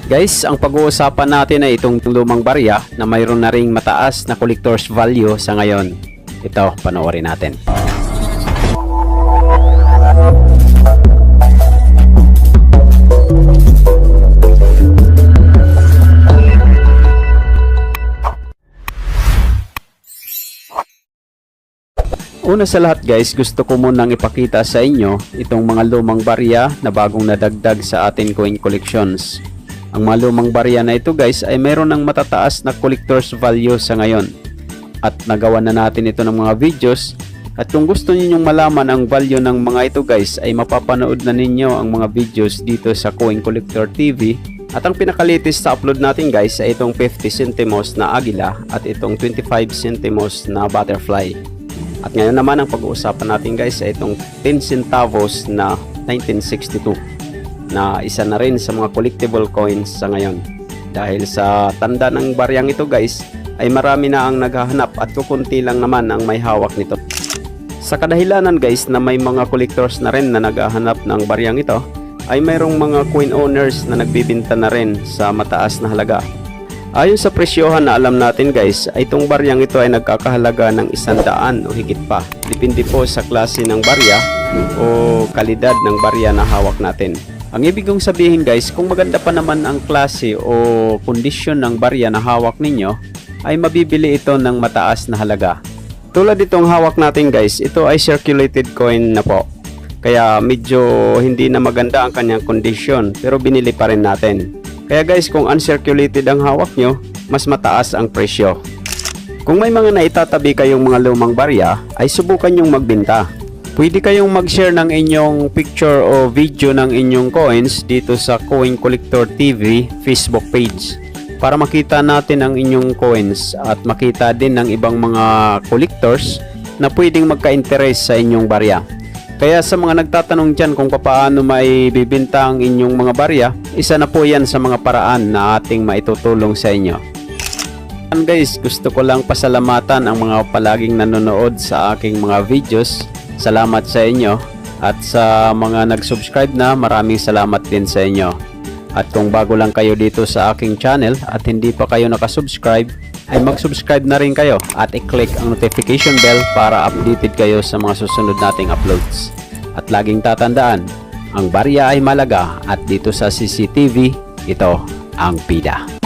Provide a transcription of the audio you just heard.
Guys, ang pag-uusapan natin ay itong lumang barya na mayroon na ring mataas na collector's value sa ngayon. Ito, panoorin natin. Una sa lahat guys, gusto ko munang ipakita sa inyo itong mga lumang barya na bagong nadagdag sa ating coin collections. Ang mga lumang barya na ito guys ay mayroon ng matataas na collector's value sa ngayon. At nagawa na natin ito ng mga videos. At kung gusto ninyong malaman ang value ng mga ito guys ay mapapanood na ninyo ang mga videos dito sa Coin Collector TV. At ang pinaka-latest sa upload natin guys ay itong 50 centimos na agila at itong 25 centimos na butterfly. At ngayon naman ang pag-uusapan natin guys ay itong 10 centavos na 1962 na isa na rin sa mga collectible coins sa ngayon. Dahil sa tanda ng baryang ito guys ay marami na ang naghahanap at kukunti lang naman ang may hawak nito. Sa kadahilanan guys na may mga collectors na rin na naghahanap ng baryang ito ay mayroong mga coin owners na nagbibenta na rin sa mataas na halaga. Ayon sa presyohan na alam natin guys, ay itong baryang ito ay nagkakahalaga ng 100 o higit pa. Depende po sa klase ng barya o kalidad ng barya na hawak natin. Ang ibig kong sabihin guys, kung maganda pa naman ang klase o kondisyon ng barya na hawak ninyo, ay mabibili ito ng mataas na halaga. Tulad itong hawak natin guys, ito ay circulated coin na po. Kaya medyo hindi na maganda ang kanyang kondisyon, pero binili pa rin natin. Kaya guys, kung uncirculated ang hawak nyo, mas mataas ang presyo. Kung may mga naitatabi kayong mga lumang barya, ay subukan nyong magbenta. Pwede kayong mag-share ng inyong picture o video ng inyong coins dito sa Coin Collector TV Facebook page para makita natin ang inyong coins at makita din ng ibang mga collectors na pwedeng magka-interest sa inyong barya. Kaya sa mga nagtatanong dyan kung paano may bibenta ang inyong mga barya, isa na po yan sa mga paraan na ating maitutulong sa inyo. Guys, gusto ko lang pasalamatan ang mga palaging nanonood sa aking mga videos. Salamat sa inyo at sa mga nag-subscribe na, maraming salamat din sa inyo. At kung bago lang kayo dito sa aking channel at hindi pa kayo nakasubscribe, ay mag-subscribe na rin kayo at i-click ang notification bell para updated kayo sa mga susunod nating uploads. At laging tatandaan, ang barya ay malaga at dito sa CCTV, ito ang bida.